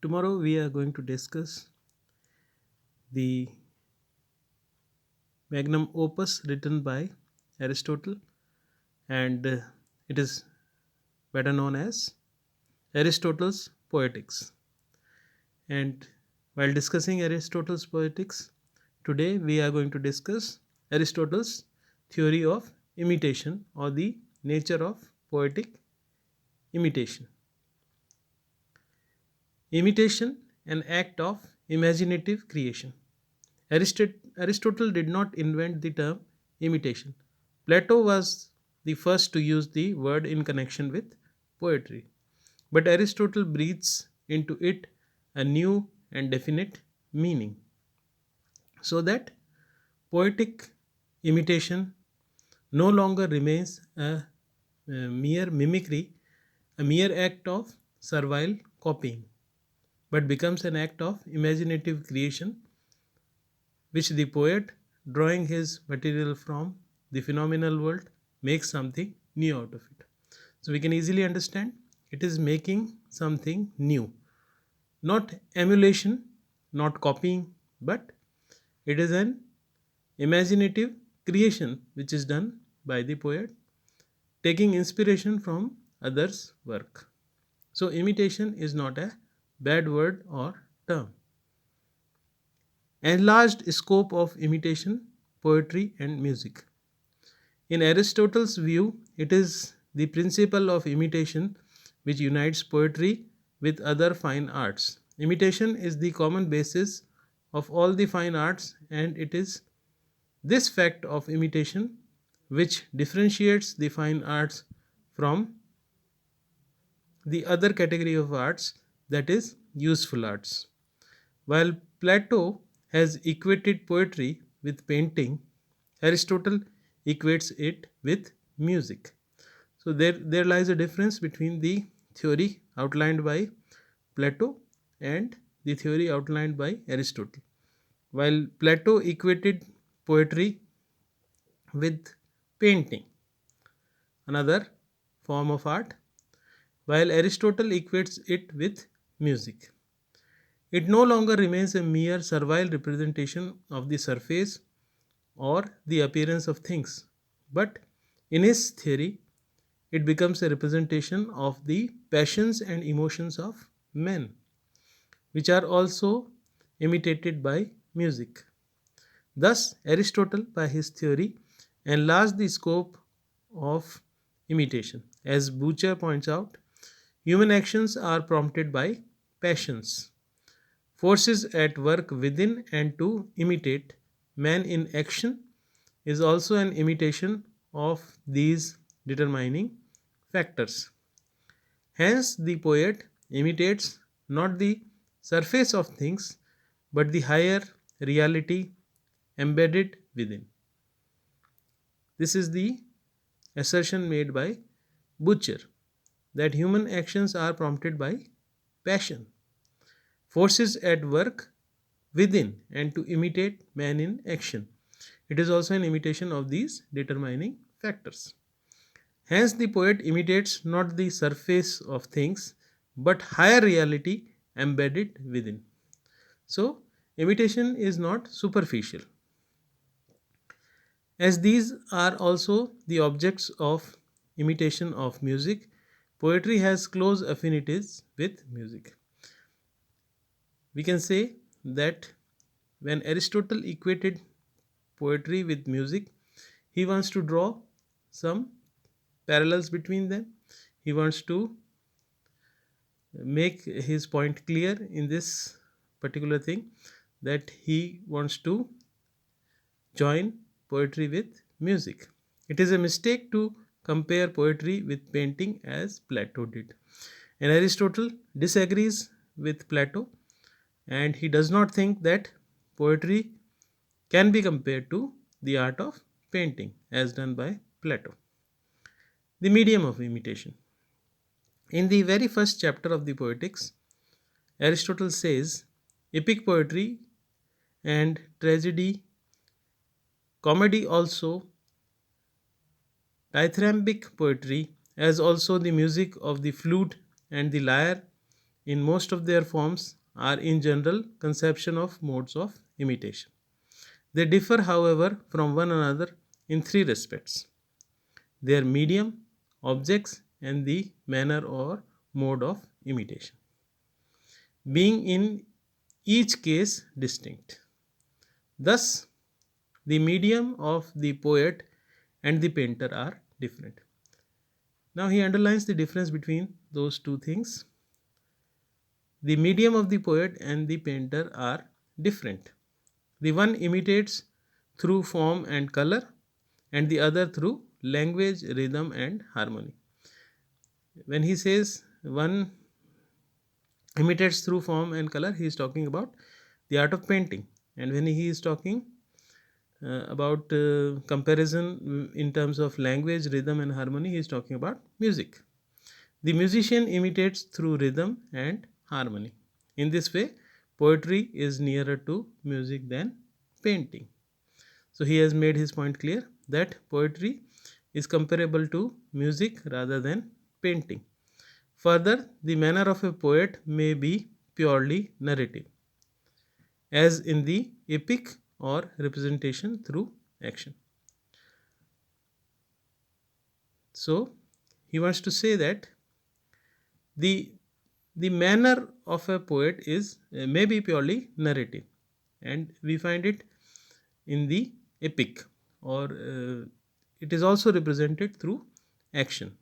Tomorrow we are going to discuss the magnum opus written by Aristotle, and it is better known as Aristotle's Poetics. And while discussing Aristotle's Poetics, today we are going to discuss Aristotle's theory of imitation or the nature of poetic imitation. Imitation, an act of imaginative creation. Aristotle did not invent the term imitation. Plato was the first to use the word in connection with poetry. But Aristotle breathes into it a new and definite meaning, so that poetic imitation no longer remains a mere mimicry, a mere act of servile copying, but becomes an act of imaginative creation which the poet, drawing his material from the phenomenal world, makes something new out of it. So we can easily understand it is making something new, not emulation, not copying, but it is an imaginative creation which is done by the poet, taking inspiration from others' work. So imitation is not a bad word or term. Enlarged scope of imitation, poetry, and music. In Aristotle's view, it is the principle of imitation which unites poetry with other fine arts. Imitation is the common basis of all the fine arts, and it is this fact of imitation which differentiates the fine arts from the other category of arts, that is, useful arts. While Plato has equated poetry with painting, Aristotle equates it with music. So there lies a difference between the theory outlined by Plato and the theory outlined by Aristotle. While Plato equated poetry with painting, another form of art, while Aristotle equates it with music. It no longer remains a mere servile representation of the surface or the appearance of things, but in his theory, it becomes a representation of the passions and emotions of men, which are also imitated by music. Thus, Aristotle, by his theory, enlarged the scope of imitation. As Boucher points out, human actions are prompted by passions, forces at work within, and to imitate man in action is also an imitation of these determining factors. Hence, the poet imitates not the surface of things but the higher reality embedded within. This is the assertion made by Butcher, that human actions are prompted by passion, forces at work within, and to imitate man in action. It is also an imitation of these determining factors. Hence, the poet imitates not the surface of things but higher reality embedded within. So, imitation is not superficial. As these are also the objects of imitation of music, poetry has close affinities with music. We can say that when Aristotle equated poetry with music, he wants to draw some parallels between them. He wants to make his point clear in this particular thing, that he wants to join poetry with music. It is a mistake to compare poetry with painting as Plato did. And Aristotle disagrees with Plato, and he does not think that poetry can be compared to the art of painting as done by Plato. The medium of imitation. In the very first chapter of the Poetics, Aristotle says epic poetry and tragedy, comedy also, dithyrambic poetry, as also the music of the flute and the lyre, in most of their forms are in general conception of modes of imitation. They differ, however, from one another in three respects: their medium, objects, and the manner or mode of imitation, being in each case distinct. Thus, the medium of the poet and the painter are different. Now, he underlines the difference between those two things. The medium of the poet and the painter are different. The one imitates through form and color, and the other through language, rhythm, and harmony. When he says one imitates through form and color, he is talking about the art of painting. And when he is talking about comparison in terms of language, rhythm, and harmony, he is talking about music. The musician imitates through rhythm and harmony. In this way, poetry is nearer to music than painting. So he has made his point clear that poetry is comparable to music rather than painting. Further, the manner of a poet may be purely narrative, as in the epic or representation through action. So he wants to say that the manner of a poet is may be purely narrative, and we find it in the epic, or it is also represented through action.